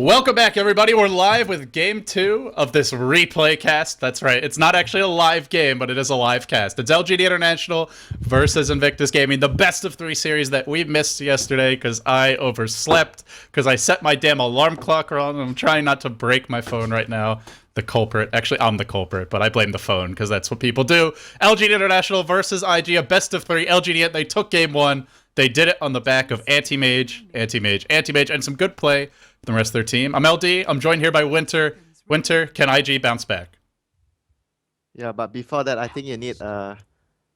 Welcome back, everybody. We're live with Game 2 of this replay cast. That's right. It's not actually a live game, but it is a live cast. It's LGD International versus Invictus Gaming, the best of 3 series that we missed yesterday because I overslept, because I set my damn alarm clock wrong. I'm trying not to break my phone right now. The culprit. Actually, I'm the culprit, but I blame the phone because that's what people do. LGD International versus IG, a best of 3. LGD, they took Game 1. They did it on the back of Anti-Mage, and some good play from the rest of their team. I'm LD. I'm joined here by Winter. Winter, can IG bounce back? Yeah, but before that, I think you need a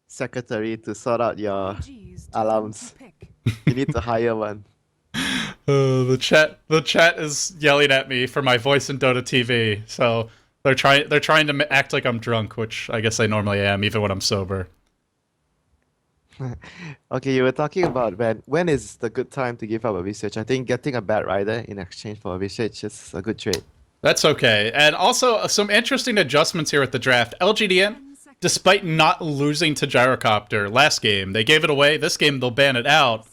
secretary to sort out your alarms. You need to hire one. The chat is yelling at me for my voice in Dota TV. So they're trying to act like I'm drunk, which I guess I normally am, even when I'm sober. Okay, you were talking about when is the good time to give up a research. I think getting a bad rider in exchange for a research is a good trade. That's okay. And also, some interesting adjustments here at the draft. LGD.int, despite not losing to Gyrocopter last game, they gave it away. This game, they'll ban it out.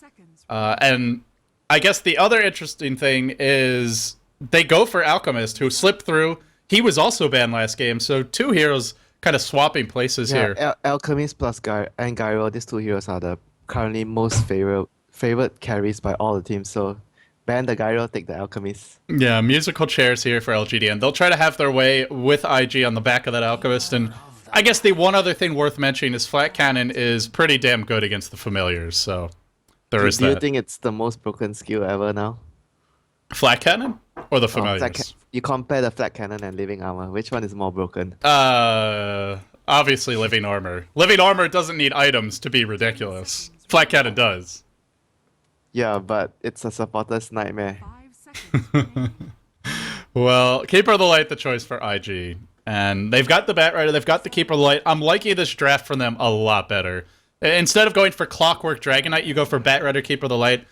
And I guess the other interesting thing is they go for Alchemist, who slipped through. He was also banned last game, so 2 heroes kind of swapping places here. Alchemist plus and Gyro, these 2 heroes are the currently most favorite carries by all the teams. So ban the Gyro, take the Alchemist. Yeah, musical chairs here for LGD, and they'll try to have their way with IG on the back of that Alchemist. And I guess the one other thing worth mentioning is Flat Cannon is pretty damn good against the familiars, so there is that. Do you think it's the most broken skill ever now? Flat Cannon? Or the familiars? You compare the Flat Cannon and Living Armor. Which one is more broken? Obviously Living Armor. Living Armor doesn't need items to be ridiculous. Flat Cannon does. Yeah, but it's a supporter's nightmare. Well, Keeper of the Light, the choice for IG. And they've got the Batrider, they've got the Keeper of the Light. I'm liking this draft from them a lot better. Instead of going for Clockwork Dragon Knight, you go for Batrider, Keeper of the Light.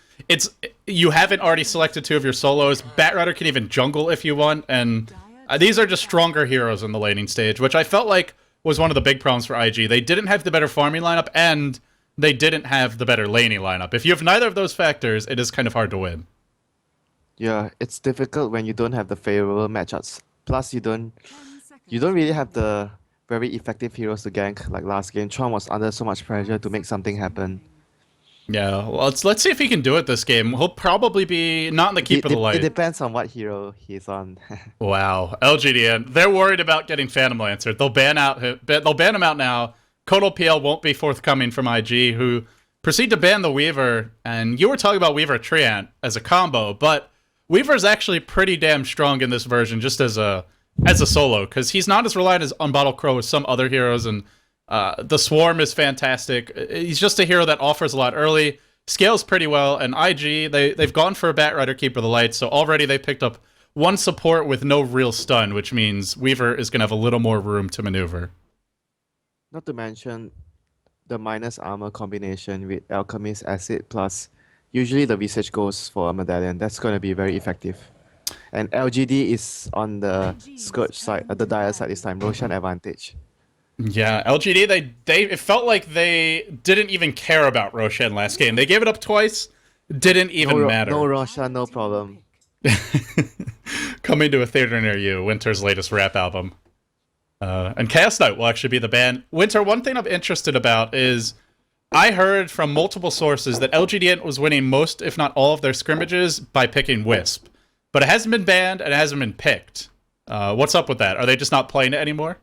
You haven't already selected 2 of your solos. Batrider can even jungle if you want, and these are just stronger heroes in the laning stage, which I felt like was one of the big problems for IG. They didn't have the better farming lineup, and they didn't have the better laning lineup. If you have neither of those factors, it is kind of hard to win. Yeah, it's difficult when you don't have the favorable matchups. Plus, you don't really have the very effective heroes to gank like last game. Tron was under so much pressure to make something happen. Yeah, well, let's see if he can do it this game. He'll probably be not in the Keep of the Light. It depends on what hero he's on. Wow, LGDN, they're worried about getting Phantom Lancer. They'll ban him out now. Kotal PL won't be forthcoming from IG, who proceed to ban the Weaver. And you were talking about Weaver Treant as a combo, but Weaver's actually pretty damn strong in this version, just as a solo, because he's not as reliant on Bottle Crow as some other heroes, and the Swarm is fantastic. He's just a hero that offers a lot early, scales pretty well, and IG, they've gone for a Batrider, Keeper of the Light, so already they picked up 1 support with no real stun, which means Weaver is going to have a little more room to maneuver. Not to mention the minus armor combination with Alchemist Acid plus usually the Visage goes for a Medallion. That's going to be very effective. And LGD is on the Scourge side, the Dire side this time, Roshan advantage. Yeah, LGD, it felt like they didn't even care about Roshan last game. They gave it up twice, didn't even matter. No Roshan, no problem. Coming to a theater near you, Winter's latest rap album. And Chaos Knight will actually be the ban. Winter, one thing I'm interested about is I heard from multiple sources that LGD was winning most, if not all, of their scrimmages by picking Wisp. But it hasn't been banned and it hasn't been picked. What's up with that? Are they just not playing it anymore?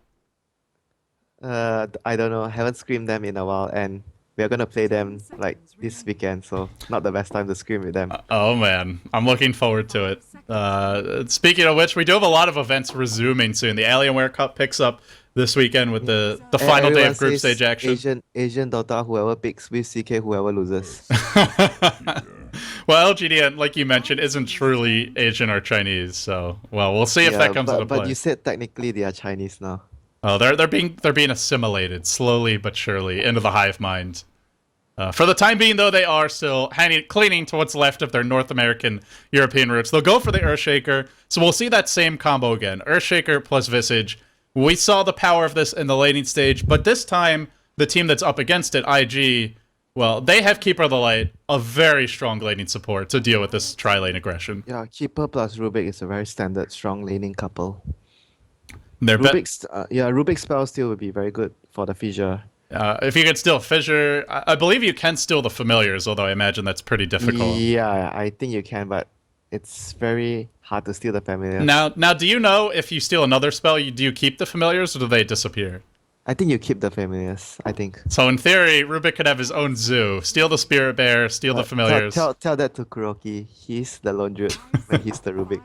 I don't know. I haven't screamed them in a while, and we're gonna play them like this weekend, so not the best time to scream with them. Oh man, I'm looking forward to it. Speaking of which, we do have a lot of events resuming soon. The Alienware Cup picks up this weekend with the final day of group stage action. Asian Dota, whoever picks with CK, whoever loses. Well, LGD, like you mentioned, isn't truly Asian or Chinese, so we'll see if that comes into play. But you said technically they are Chinese now. Oh, they're being assimilated slowly but surely into the hive mind. For the time being, though, they are still clinging to what's left of their North American, European roots. They'll go for the Earthshaker, so we'll see that same combo again. Earthshaker plus Visage. We saw the power of this in the laning stage, but this time, the team that's up against it, IG, Well, they have Keeper of the Light, a very strong laning support to deal with this tri-lane aggression. Yeah, Keeper plus Rubik is a very standard strong laning couple. They're Rubik's spell still would be very good for the fissure. if you could steal Fissure, I believe you can steal the Familiars, although I imagine that's pretty difficult. Yeah, I think you can, but it's very hard to steal the familiars. Now, do you know if you steal another spell, do you keep the Familiars or do they disappear? I think you keep the familiars, I think. So in theory, Rubik could have his own zoo, steal the Spirit Bear, steal the Familiars. Tell that to Kuroki. He's the lone druid when he's the Rubik.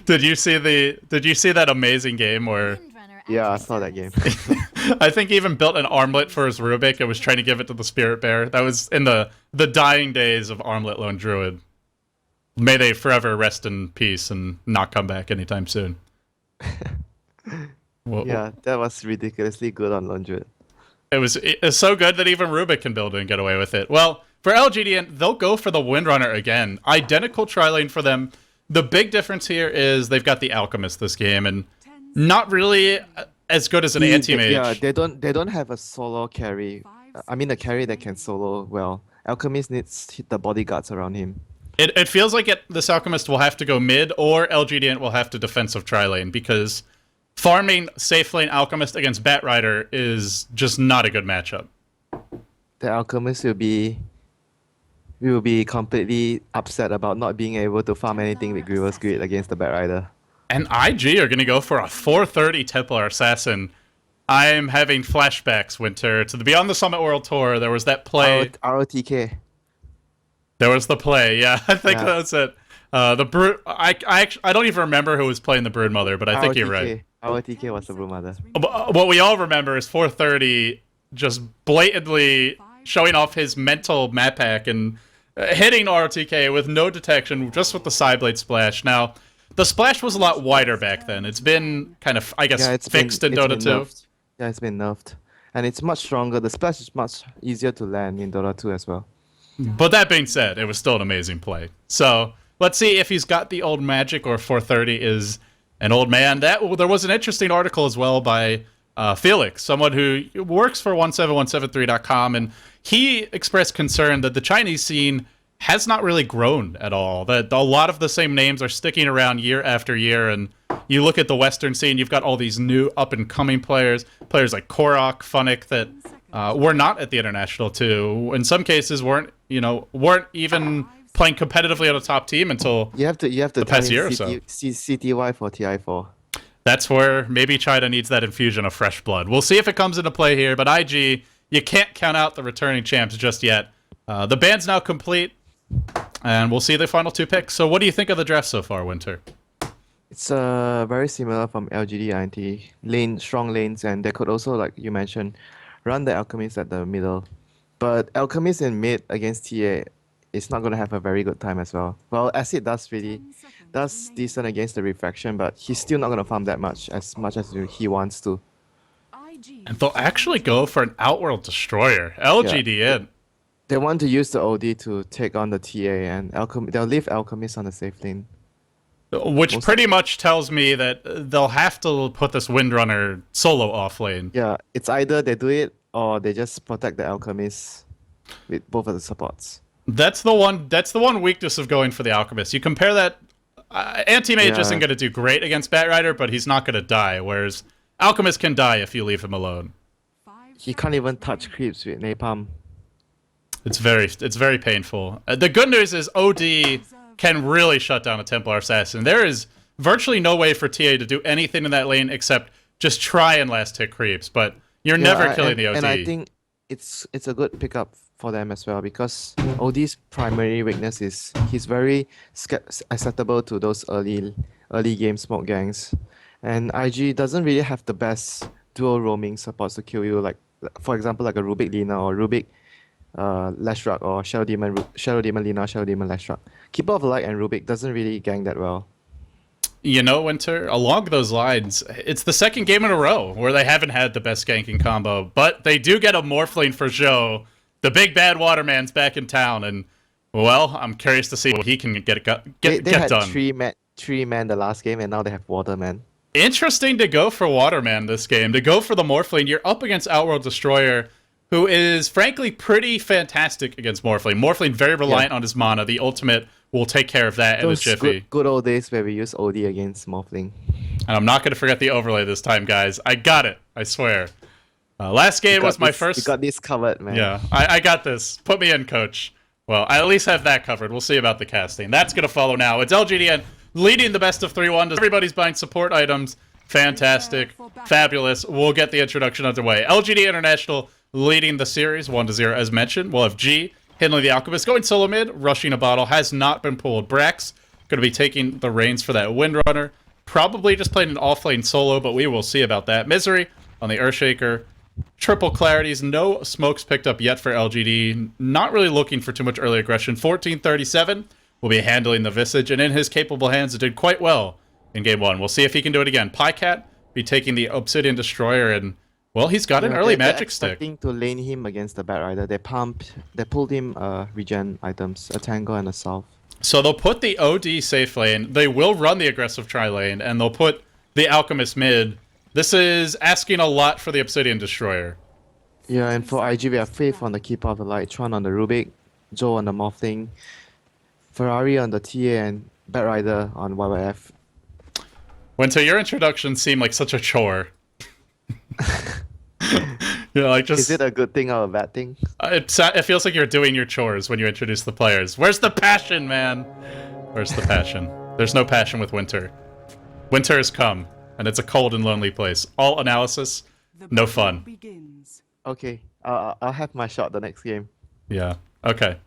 Did you see that amazing game where Yeah, I saw that game. I think he even built an armlet for his Rubik and was trying to give it to the Spirit Bear? That was in the dying days of Armlet Lone Druid. May they forever rest in peace and not come back anytime soon. Yeah, that was ridiculously good on lone druid. It's so good that even Rubik can build it and get away with it. Well, for LGD, they'll go for the Windrunner again. Identical tri-lane for them. The big difference here is they've got the Alchemist this game, and not really as good as an anti-mage. Yeah, they don't have a solo carry. I mean, a carry that can solo well. Alchemist needs the bodyguards around him. It feels like this Alchemist will have to go mid, or LGD will have to defensive tri-lane, because farming safe lane Alchemist against Batrider is just not a good matchup. The Alchemist will be completely upset about not being able to farm anything with Grievous Greed against the Batrider. And IG are going to go for a 430 Templar Assassin. I'm having flashbacks, Winter, to the Beyond the Summit World Tour. There was that play. ROTK. There was the play, yeah. I think that's it. The Brood. I don't even remember who was playing the Broodmother, but I think you're right. ROTK was the Broodmother. What we all remember is 430 just blatantly showing off his mental map hack and hitting ROTK with no detection, just with the Sideblade splash. Now, the splash was a lot wider back then. It's been kind of, I guess, fixed in Dota 2. Yeah, it's been nerfed. And it's much stronger. The splash is much easier to land in Dota 2 as well. But that being said, it was still an amazing play. So let's see if he's got the old magic or 430 is an old man. There was an interesting article as well by Felix, someone who works for 17173.com, and he expressed concern that the Chinese scene has not really grown at all. That a lot of the same names are sticking around year after year, and you look at the Western scene, you've got all these new up-and-coming players like Korok, Funnick, that were not at the International too. In some cases, weren't even playing competitively on a top team until you have to the past year or so. CTY for TI4. That's where maybe China needs that infusion of fresh blood. We'll see if it comes into play here, but IG, you can't count out the returning champs just yet. The band's now complete, and we'll see the final two picks. So what do you think of the draft so far, Winter? It's very similar from LGD.int. Strong lanes, and they could also, like you mentioned, run the Alchemist at the middle. But Alchemist in mid against TA is not going to have a very good time as well. Well, Acid does decent against the Refraction, but he's still not going to farm that much as he wants to. And they'll actually go for an Outworld Destroyer. LGD.int. They want to use the OD to take on the TA, and they'll leave Alchemist on the safe lane. Which pretty much tells me that they'll have to put this Windrunner solo off lane. Yeah, it's either they do it or they just protect the Alchemist with both of the supports. That's the one weakness of going for the Alchemist. You compare that, Anti-Mage isn't going to do great against Batrider, but he's not going to die, whereas Alchemist can die if you leave him alone. He can't even touch creeps with Napalm. It's very painful. The good news is OD can really shut down a Templar Assassin. There is virtually no way for TA to do anything in that lane except just try and last hit creeps, but you're never killing the OD. And I think it's a good pickup for them as well, because OD's primary weakness is he's very acceptable to those early game smoke gangs, and IG doesn't really have the best dual roaming supports to kill you, like for example like a Rubik Lina or Rubik Leshrac or Shadow Demon Lina, Shadow Demon Leshrac. Keeper of the Light and Rubik doesn't really gang that well. You know, Winter, along those lines, it's the second game in a row where they haven't had the best ganking combo, but they do get a Morphling for Zhou. The big bad Waterman's back in town, and, well, I'm curious to see what he can get done. They had three men the last game, and now they have Waterman. Interesting to go for Waterman this game. To go for the Morphling, you're up against Outworld Destroyer, who is frankly pretty fantastic against Morphling. Morphling very reliant on his mana. The ultimate will take care of that in a jiffy. Good old days where we use OD against Morphling. And I'm not going to forget the overlay this time, guys. I got it. I swear. Last game was my first... You got this covered, man. Yeah, I got this. Put me in, coach. Well, I at least have that covered. We'll see about the casting. That's going to follow now. It's LGDN leading the best of 3-1. Everybody's buying support items. Fantastic. Fabulous. We'll get the introduction underway. LGD International leading the series 1-0 as mentioned. We'll have G handling the Alchemist. Going solo mid. Rushing a bottle. Has not been pulled. Brax going to be taking the reins for that Windrunner. Probably just playing an off-lane solo, but we will see about that. Misery on the Earthshaker. Triple clarities. No smokes picked up yet for LGD. Not really looking for too much early aggression. 1437 will be handling the Visage, and in his capable hands, it did quite well in game 1. We'll see if he can do it again. Pycat be taking the Obsidian Destroyer, and, well, he's got an early magic stick. Expecting to lane him against the Bat Rider. They pulled him regen items, a Tango and a Salve. So they'll put the OD safe lane. They will run the aggressive tri lane, and they'll put the Alchemist mid. This is asking a lot for the Obsidian Destroyer. Yeah, and for IG, we have Faith on the Keeper of the Light, Tron on the Rubik, Joe on the Morphling, Ferrari on the TA, and Bat Rider on YYF. Winter, your introduction seemed like such a chore. Like just... Is it a good thing or a bad thing? It feels like you're doing your chores when you introduce the players. Where's the passion, man? Where's the passion? There's no passion with Winter. Winter has come, and it's a cold and lonely place. All analysis, no fun. Okay, I'll have my shot the next game. Yeah. Okay.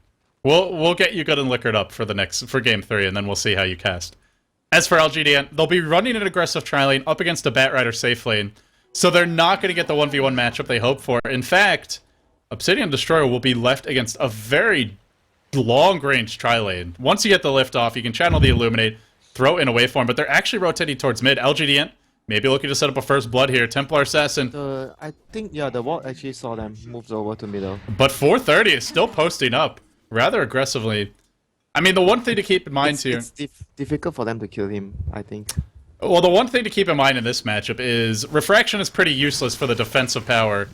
We'll get you good and liquored up for game 3, and then we'll see how you cast. As for LGDN, they'll be running an aggressive tri lane up against a Bat Rider safe lane, so they're not going to get the 1v1 matchup they hope for. In fact, Obsidian Destroyer will be left against a very long-range tri lane. Once you get the lift off, you can channel the Illuminate, throw in a waveform, but they're actually rotating towards mid. LGDN maybe looking to set up a first blood here. Templar Assassin. I think, yeah, the wall actually saw them moved over to middle. But 430 is still posting up rather aggressively. I mean, the one thing to keep in mind here... It's difficult for them to kill him, I think. Well, the one thing to keep in mind in this matchup is Refraction is pretty useless for the defensive power.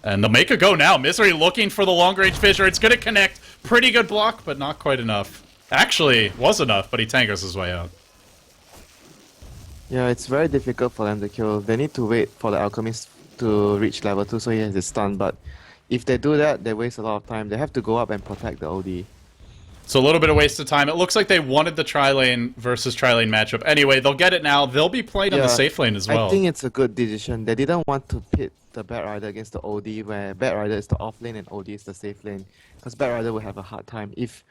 And they'll make a go now. Misery looking for the long-range fissure. It's going to connect. Pretty good block, but not quite enough. Actually, was enough, but he tangles his way out. Yeah, it's very difficult for them to kill. They need to wait for the Alchemist to reach level 2 so he has his stun, but if they do that, they waste a lot of time. They have to go up and protect the OD. So a little bit of waste of time. It looks like they wanted the tri-lane versus tri-lane matchup. Anyway, they'll get it now. They'll be playing on the safe lane as well. I think it's a good decision. They didn't want to pit the Bat Rider against the OD, where Bat Rider is the off lane and OD is the safe lane. Because Bat Rider will have a hard time. If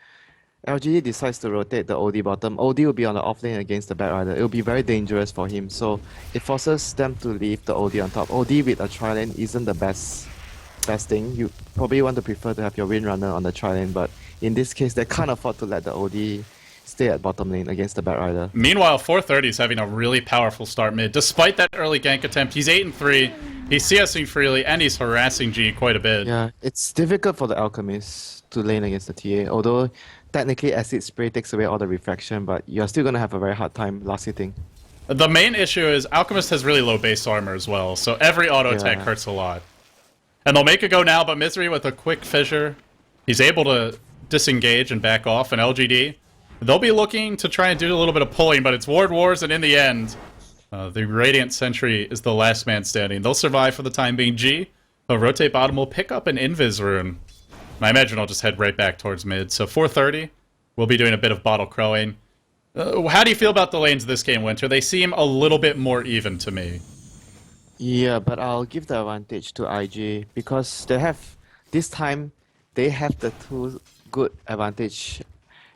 LGD decides to rotate the OD bottom, OD will be on the off lane against the Bat Rider. It will be very dangerous for him. So it forces them to leave the OD on top. OD with a tri-lane isn't the best thing. You probably want to prefer to have your Windrunner on the tri-lane, but in this case, they can't afford to let the OD stay at bottom lane against the Bat Rider. Meanwhile, 430 is having a really powerful start mid. Despite that early gank attempt, he's 8-3, he's CSing freely, and he's harassing G quite a bit. Yeah, it's difficult for the Alchemist to lane against the TA, although technically Acid Spray takes away all the refraction, but you're still going to have a very hard time last hitting. The main issue is Alchemist has really low base armor as well, so every auto attack hurts a lot. And they'll make a go now, but Misery with a quick fissure, he's able to disengage and back off, and LGD, they'll be looking to try and do a little bit of pulling, but it's Ward Wars, and in the end, the Radiant Sentry is the last man standing. They'll survive for the time being. G, they'll rotate bottom, will pick up an Invis rune. And I imagine I'll just head right back towards mid. So 430, we'll be doing a bit of bottle crowing. How do you feel about the lanes this game, Winter? They seem a little bit more even to me. Yeah, but I'll give the advantage to IG, because they have, this time, they have the two good advantage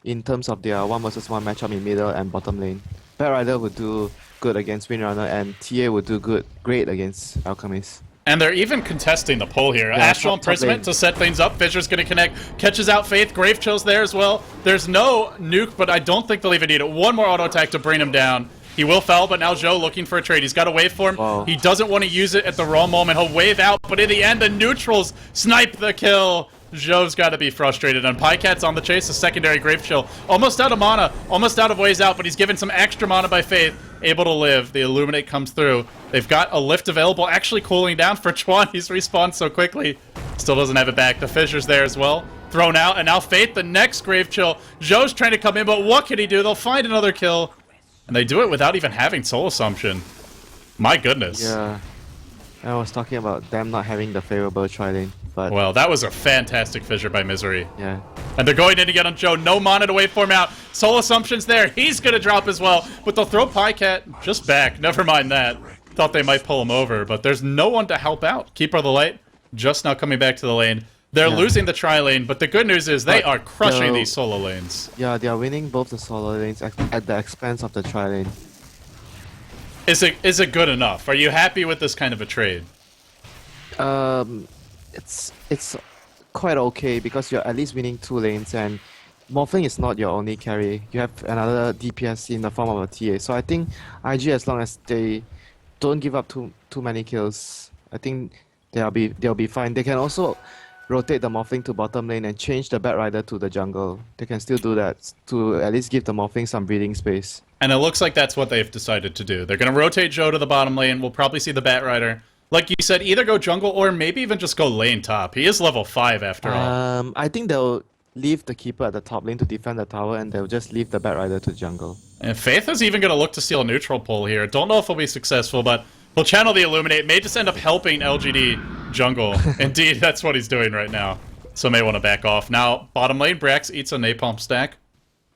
in terms of their 1 versus 1 matchup in middle and bottom lane. Bat Rider would do good against Windrunner, and TA would do great against Alchemist. And they're even contesting the pull here. Astral Imprisonment to set things up. Fissure's going to connect. Catches out Faith. Grave Chill's there as well. There's no nuke, but I don't think they'll even need it. One more auto attack to bring him down. He will fell, but now Zhou looking for a trade. He's got a waveform. Wow. He doesn't want to use it at the wrong moment. He'll wave out, but in the end, the neutrals snipe the kill. Zhou's got to be frustrated, and Pycat's on the chase. A secondary Grave Chill. Almost out of mana, almost out of ways out, but he's given some extra mana by Faith. Able to live. The Illuminate comes through. They've got a lift available, actually cooling down for Chuan. He's respawned so quickly. Still doesn't have it back. The Fissure's there as well. Thrown out, and now Faith, the next Grave Chill. Zhou's trying to come in, but what can he do? They'll find another kill. And they do it without even having Soul Assumption. My goodness. Yeah. I was talking about them not having the favorable tri-lane, but... Well, that was a fantastic Fissure by Misery. Yeah. And they're going in to get on Zhou. No mana to wait for him out. Soul Assumption's there. He's going to drop as well. But they'll throw Pycat just back. Never mind that. Thought they might pull him over, but there's no one to help out. Keeper of the Light just now coming back to the lane. They're losing the tri-lane, but the good news is they are crushing these solo lanes. Yeah, they are winning both the solo lanes at the expense of the tri-lane. Is it good enough? Are you happy with this kind of a trade? It's quite okay because you're at least winning 2 lanes, and Morphling is not your only carry. You have another DPS in the form of a TA. So I think IG, as long as they don't give up too many kills, I think they'll be fine. They can also rotate the Morphling to bottom lane and change the Batrider to the jungle. They can still do that to at least give the Morphling some breathing space. And it looks like that's what they've decided to do. They're going to rotate Zhou to the bottom lane. We'll probably see the Batrider. Like you said, either go jungle or maybe even just go lane top. He is level 5 after all. I think they'll leave the Keeper at the top lane to defend the tower, and they'll just leave the Batrider to jungle. And Faith is even going to look to steal a neutral pull here. Don't know if he'll be successful, but he'll channel the Illuminate. May just end up helping LGD jungle. Indeed, that's what he's doing right now. So may want to back off. Now, bottom lane, Brax eats a Napalm stack.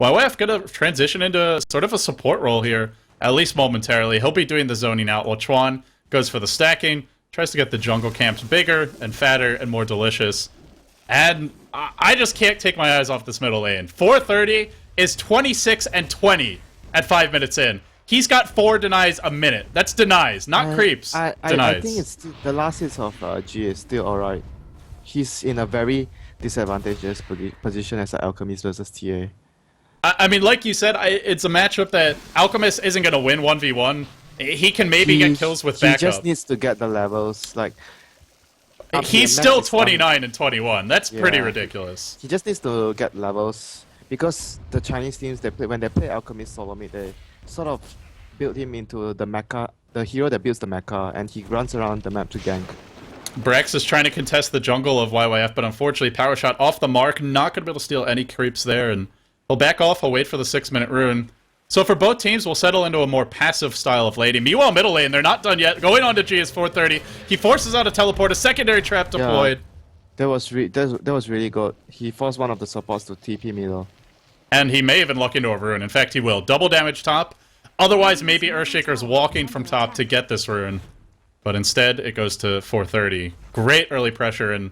YYF going to transition into sort of a support role here, at least momentarily. He'll be doing the zoning out while Chuan goes for the stacking, tries to get the jungle camps bigger and fatter and more delicious. And I just can't take my eyes off this middle lane. 430 is 26 and 20 at 5 minutes in. He's got 4 denies a minute. That's denies, not creeps. I denies. think it's still, the last hits of G is still alright. He's in a very disadvantageous position as an Alchemist versus TA. I mean, like you said, it's a matchup that Alchemist isn't going to win 1v1. He can maybe get kills with backup. He just needs to get the levels. Like he's still 29 and 21. That's pretty ridiculous. He just needs to get levels because the Chinese teams when they play Alchemist solo mid, they sort of build him into the mecha, the hero that builds the mecha, and he runs around the map to gank. Brax is trying to contest the jungle of YYF, but unfortunately, power shot off the mark. Not going to be able to steal any creeps there, and he'll back off. He'll wait for the 6-minute rune. So for both teams, we'll settle into a more passive style of laning. Meanwhile, middle lane, they're not done yet. Going on to G is 430. He forces out a teleport, a secondary trap deployed. That was really good. He forced one of the supports to TP middle. And he may even luck into a rune. In fact, he will. Double damage top. Otherwise, maybe Earthshaker's walking from top to get this rune. But instead, it goes to 430. Great early pressure, and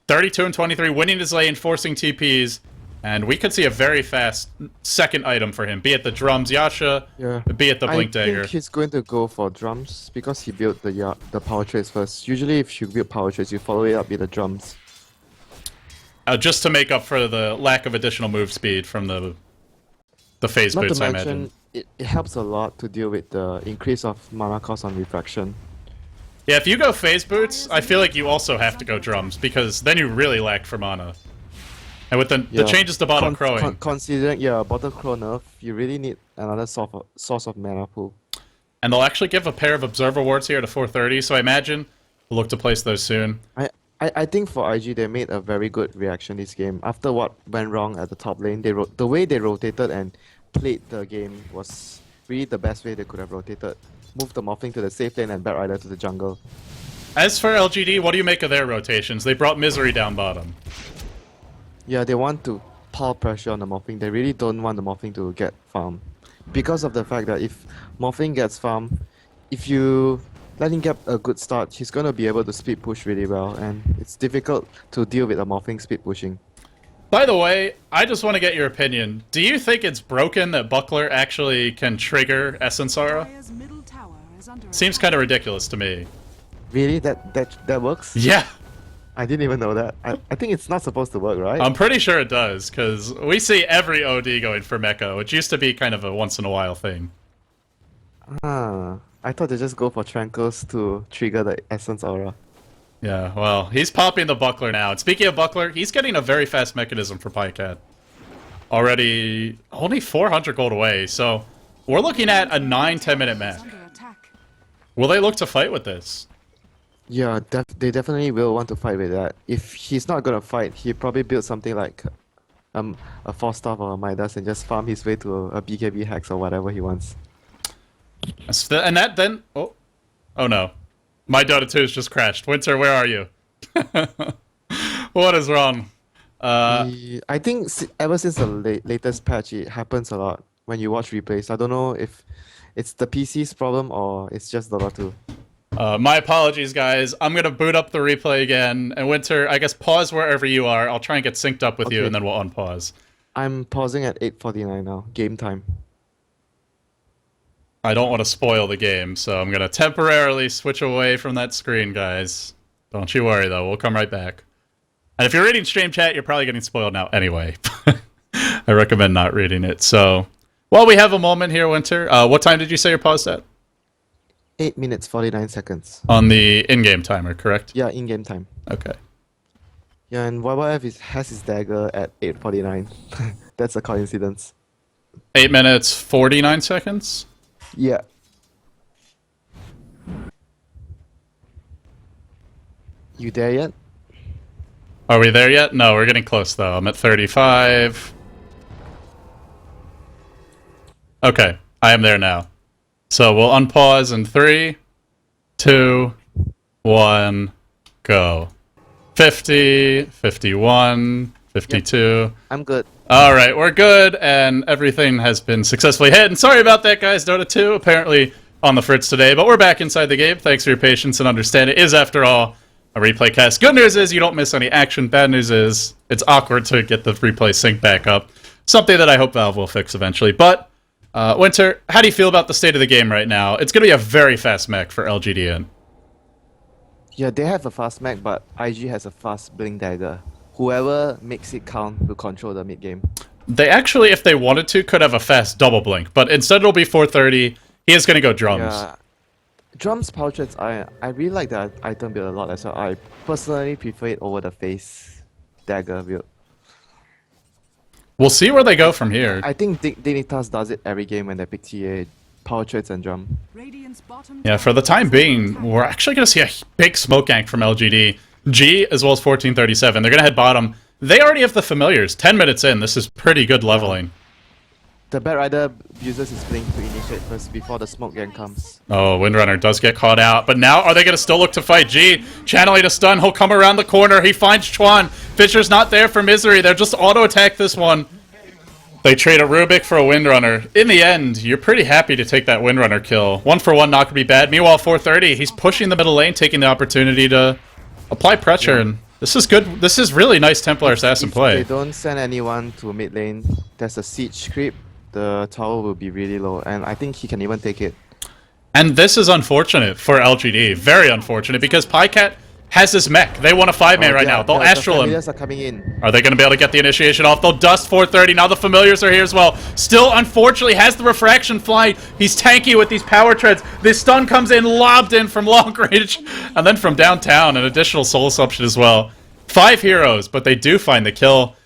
32 and 23, winning his lane, forcing TPs. And we could see a very fast second item for him, be it the drums Yasha, be it the Blink Dagger. I think he's going to go for drums because he built the power trades first. Usually if you build power trades, you follow it up with the drums. Just to make up for the lack of additional move speed from the phase boots, I imagine. It helps a lot to deal with the increase of mana cost on refraction. Yeah, if you go phase boots, I feel like you also have to go drums, because then you really lack for mana. And with the changes to bottom crowing. Considering bottom crow nerf, you really need another source of mana pool. And they'll actually give a pair of observer wards here to 430, so I imagine we'll look to place those soon. I think for IG they made a very good reaction this game. After what went wrong at the top lane, the way they rotated and played the game was really the best way they could have rotated. Move the Morphling to the safe lane and Batrider to the jungle. As for LGD, what do you make of their rotations? They brought Misery down bottom. Yeah, they want to pile pressure on the Morphling. They really don't want the Morphling to get farm. Because of the fact that if Morphling gets farm, if you let him get a good start, he's going to be able to speed push really well, and it's difficult to deal with a Morphling speed pushing. By the way, I just want to get your opinion. Do you think it's broken that Buckler actually can trigger Essence Aura? Seems kind of ridiculous to me. Really? That works? Yeah. I didn't even know that. I think it's not supposed to work, right? I'm pretty sure it does, because we see every OD going for Mecha, which used to be kind of a once-in-a-while thing. I thought they just go for Tranquils to trigger the Essence Aura. Yeah, well, he's popping the Buckler now. And speaking of Buckler, he's getting a very fast mechanism for Pycat. Already only 400 gold away, so we're looking at a 9-10 minute match. Will they look to fight with this? Yeah, they definitely will want to fight with that. If he's not gonna fight, he probably build something like a Force Staff or a Midas and just farm his way to a BKB Hex or whatever he wants. And that then... Oh no. My Dota 2 has just crashed. Winter, where are you? What is wrong? I think ever since the latest patch, it happens a lot when you watch replays. I don't know if it's the PC's problem or it's just Dota 2. My apologies, guys. I'm gonna boot up the replay again. And Winter, I guess pause wherever you are. I'll try and get synced up with you, Okay. and then we'll unpause. I'm pausing at 8:49 now. Game time. I don't want to spoil the game, so I'm gonna temporarily switch away from that screen, guys. Don't you worry, though. We'll come right back. And if you're reading stream chat, you're probably getting spoiled now anyway. I recommend not reading it. So, while we have a moment here, Winter, what time did you say you're paused at? 8 minutes 49 seconds. On the in-game timer, correct? Yeah, in-game time. Okay. Yeah, and has his dagger at 8:49. That's a coincidence. 8 minutes, 49 seconds? Yeah. You there yet? Are we there yet? No, we're getting close, though. I'm at 35. Okay, I am there now. So we'll unpause in 3, 2, 1, go. 50, 51, 52. I'm good. Alright, we're good, and everything has been successfully hit. And sorry about that, guys. Dota 2 apparently on the fritz today, but we're back inside the game. Thanks for your patience and understanding. It is, after all, a replay cast. Good news is you don't miss any action. Bad news is it's awkward to get the replay sync back up. Something that I hope Valve will fix eventually. But, Winter, how do you feel about the state of the game right now? It's going to be a very fast mech for LGD.int. Yeah, they have a fast mech, but IG has a fast blink dagger. Whoever makes it count will control the mid game. They actually, if they wanted to, could have a fast double blink, but instead it'll be 430. He is going to go drums. Yeah. Drums power trades, I really like that item build a lot as well. I personally prefer it over the face dagger build. We'll see where they go from here. I think Dignitas does it every game when they pick TA, power trades and drum. Yeah, for the time being, we're actually going to see a big smoke gank from LGD. G as well as 1437. They're going to head bottom. They already have the familiars. 10 minutes in, this is pretty good leveling. The Bat Rider uses his blink to initiate first before the smoke gang comes. Oh, Windrunner does get caught out. But now, are they going to still look to fight G? Channeling a stun. He'll come around the corner. He finds Chuan. Fisher's not there for Misery. They'll just auto-attack this one. They trade a Rubik for a Windrunner. In the end, you're pretty happy to take that Windrunner kill. 1-for-1 not going to be bad. Meanwhile, 430, he's pushing the middle lane, taking the opportunity to apply pressure. Yeah. And this is good. This is really nice Templar Assassin play. If they don't send anyone to mid lane, there's a siege creep. The tower will be really low, and I think he can even take it. And this is unfortunate for LGD. Very unfortunate, because Pycat has this mech. They want a 5-man right now. They'll Astral him. The familiars are coming in. Are they going to be able to get the initiation off? They'll dust 430. Now the familiars are here as well. Still, unfortunately, has the refraction flying. He's tanky with these power treads. This stun comes in, lobbed in from long range. And then from downtown, an additional soul assumption as well. 5 heroes, but they do find the kill.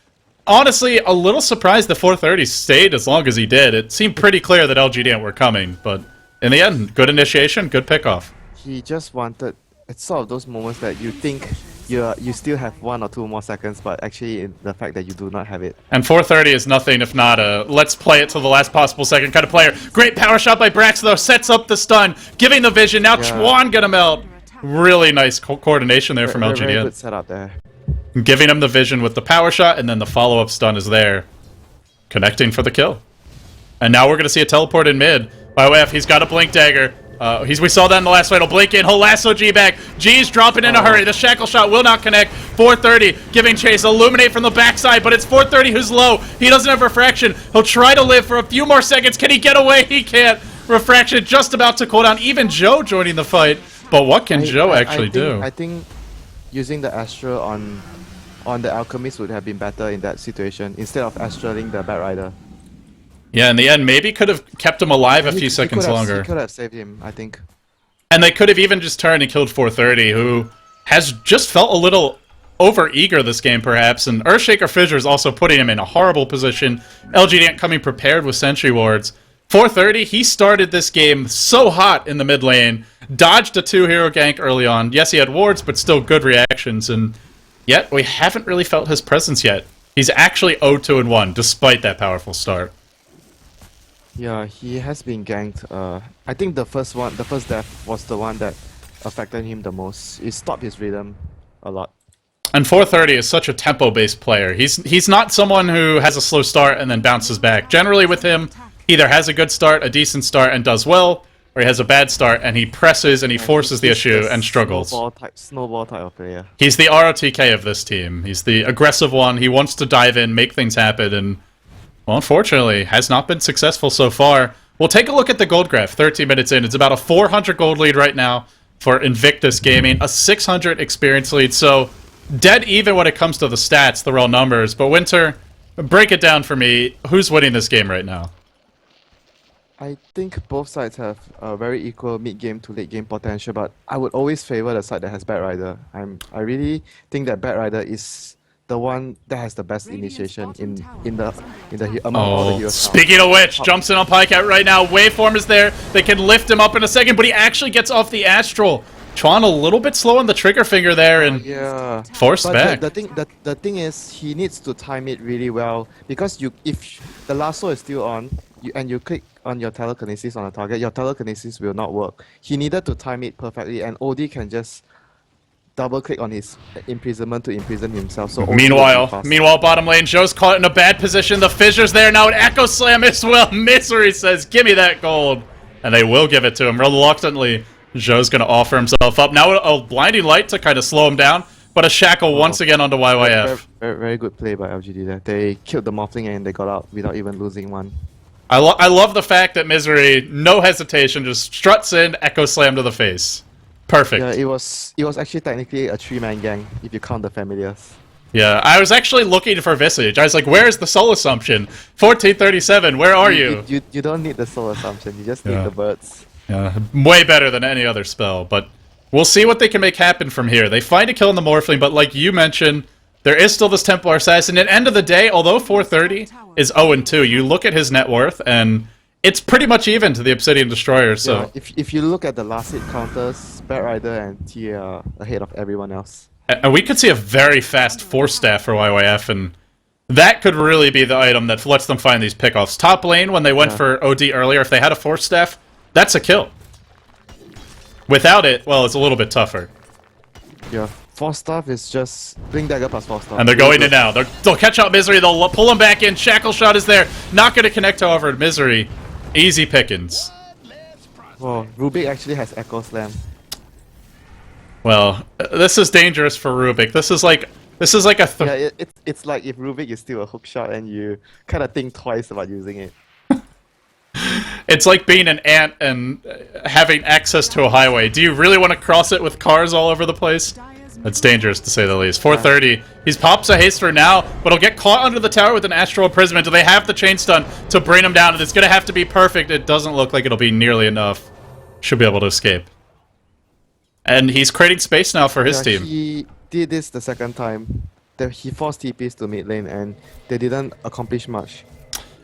Honestly, a little surprised the 430 stayed as long as he did. It seemed pretty clear that LGD were coming, but in the end, good initiation, good pickoff. He just wanted... It's sort of those moments that you think you still have 1 or 2 more seconds, but actually the fact that you do not have it. And 430 is nothing if not a let's play it till the last possible second kind of player. Great power shot by Brax, though, sets up the stun, giving the vision. Now Chuan gonna melt. Really nice coordination there from LGD. Very good setup there. Giving him the vision with the power shot, and then the follow-up stun is there. Connecting for the kill. And now we're going to see a teleport in mid. By the way, if he's got a blink dagger. We saw that in the last fight. He'll blink in. He'll lasso G back. G's dropping in a hurry. The shackle shot will not connect. 430 giving chase. Illuminate from the backside, but it's 430 who's low. He doesn't have refraction. He'll try to live for a few more seconds. Can he get away? He can't. Refraction just about to cool down. Even Joe joining the fight. But what can Joe actually do? I think using the Astra on the Alchemist would have been better in that situation instead of Astraling the Bat Rider. Yeah, in the end, maybe could have kept him alive a few seconds longer. He could have saved him, I think. And they could have even just turned and killed 430, who has just felt a little over-eager this game, perhaps. And Earthshaker Fissure is also putting him in a horrible position. LGD coming prepared with Sentry Wards. 430, he started this game so hot in the mid lane, dodged a 2-hero gank early on. Yes, he had wards, but still good reactions, and yet we haven't really felt his presence yet. He's actually 0-2-1, despite that powerful start. Yeah, he has been ganked. I think the first death was the one that affected him the most. It stopped his rhythm a lot. And 430 is such a tempo-based player. He's not someone who has a slow start and then bounces back. Generally with him, he either has a good start, a decent start, and does well, or he has a bad start and he presses and he forces the issue and struggles. Snowball type of player. He's the ROTK of this team. He's the aggressive one. He wants to dive in, make things happen, and, well, unfortunately, has not been successful so far. We'll take a look at the gold graph 13 minutes in. It's about a 400 gold lead right now for Invictus Gaming, a 600 experience lead, so dead even when it comes to the stats, the raw numbers. But Winter, break it down for me. Who's winning this game right now? I think both sides have a very equal mid-game to late-game potential, but I would always favor the side that has Bat Rider. I really think that Bat Rider is the one that has the best initiation among all the heroes. Speaking of which, jumps in on Pycat right now. Waveform is there. They can lift him up in a second, but he actually gets off the Astral. Chuan a little bit slow on the trigger finger there and forced back. The thing is, he needs to time it really well, because if the lasso is still on and you click on your telekinesis on a target, your telekinesis will not work. He needed to time it perfectly, and OD can just double click on his imprisonment to imprison himself. So meanwhile, bottom lane, Joe's caught in a bad position. The Fissure's there now, an Echo Slam as well. Misery says, "Give me that gold," and they will give it to him reluctantly. Joe's going to offer himself up. Now a Blinding Light to kind of slow him down, but a Shackle once again onto YYF. Very good play by LGD there. They killed the Morphling and they got out without even losing one. I love the fact that Misery, no hesitation, just struts in, Echo Slam to the face. Perfect. Yeah, it was actually technically a 3-man gang if you count the familiars. Yeah, I was actually looking for Visage. I was like, where's the Soul Assumption? 1437, where are you? You don't need the Soul Assumption, you just need the birds. Yeah, way better than any other spell, but we'll see what they can make happen from here. They find a kill in the Morphling, but like you mentioned, there is still this Templar Assassin. At the end of the day, although 430 is 0-2, you look at his net worth, and it's pretty much even to the Obsidian Destroyer, so... Yeah, if you look at the last hit counters, Bat Rider and T are ahead of everyone else. And we could see a very fast Force Staff for YYF, and that could really be the item that lets them find these pickoffs. Top lane, when they went for OD earlier, if they had a Force Staff, that's a kill. Without it, well, it's a little bit tougher. Yeah, Force Staff is just Blink Dagger plus Force Staff. And they're going in now. They'll catch out Misery, they'll pull him back in. Shackle Shot is there. Not going to connect, however, Misery. Easy pickings. Well, Rubik actually has Echo Slam. Well, this is dangerous for Rubik. This is like a... Yeah, it's like if Rubik is still a hook shot and you kind of think twice about using it. It's like being an ant and having access to a highway. Do you really want to cross it with cars all over the place? That's dangerous, to say the least. 430. He pops a haster now, but he'll get caught under the tower with an Astral Imprisonment. Do they have the chain stun to bring him down? And it's going to have to be perfect. It doesn't look like it'll be nearly enough. Should be able to escape. And he's creating space now for his team. He did this the second time. He forced TPs to mid lane, and they didn't accomplish much.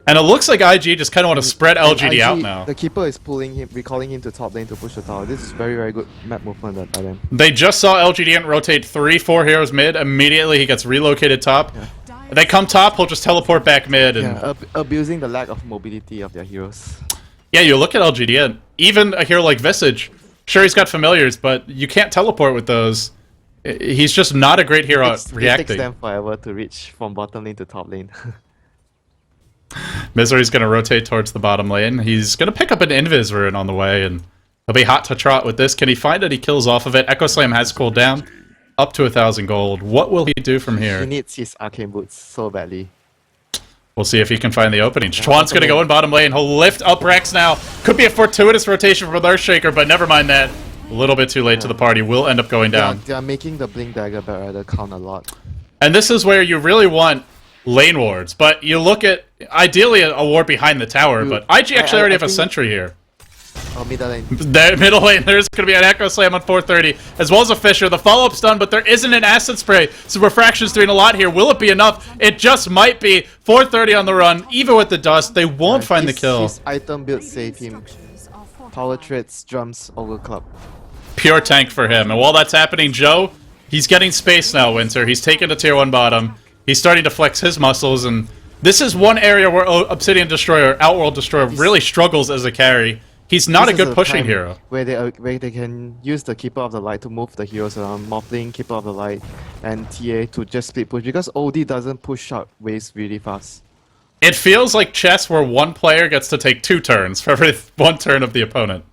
And it looks like IG just kind of want to spread LGD out now. The keeper is recalling him to top lane to push the tower. This is very, very good map movement by them. They just saw LGD.int rotate 3-4 heroes mid. Immediately he gets relocated top. Yeah. They come top, he'll just teleport back mid. And abusing the lack of mobility of their heroes. Yeah, you look at LGD.int, even a hero like Visage, sure he's got familiars, but you can't teleport with those. He's just not a great hero at reacting. It takes them forever to reach from bottom lane to top lane. Misery's going to rotate towards the bottom lane. He's going to pick up an Invis rune on the way, and he'll be hot to trot with this. Can he find it? He kills off of it. Echo Slam has cooled down. Up to 1,000 gold. What will he do from here? He needs his Arcane Boots so badly. We'll see if he can find the opening. Chuan's going to go in bottom lane. He'll lift up Rex now. Could be a fortuitous rotation from Earthshaker, but never mind that. A little bit too late to the party. Will end up going down. They are making the Blink Dagger Bat Rider count a lot. And this is where you really want lane wards, but you look at ideally a ward behind the tower, but IG actually already have a sentry here. Oh, middle lane. There, middle lane, there's going to be an Echo Slam on 430, as well as a Fisher. The follow-up's done, but there isn't an Acid Spray, so Refraction's doing a lot here. Will it be enough? It just might be. 430 on the run, even with the dust, they won't find the kill. His item build save him. Power Treads, Drums, Ogre Club. Pure tank for him. And while that's happening, Joe, he's getting space now, Winter. He's taken to tier 1 bottom. He's starting to flex his muscles, and this is one area where Obsidian Destroyer, Outworld Destroyer, really struggles as a carry. He's not a good pushing hero. Where they can use the Keeper of the Light to move the heroes around, Morphling, Keeper of the Light, and TA to just split push, because OD doesn't push out waves really fast. It feels like chess where one player gets to take 2 turns for every 1 turn of the opponent.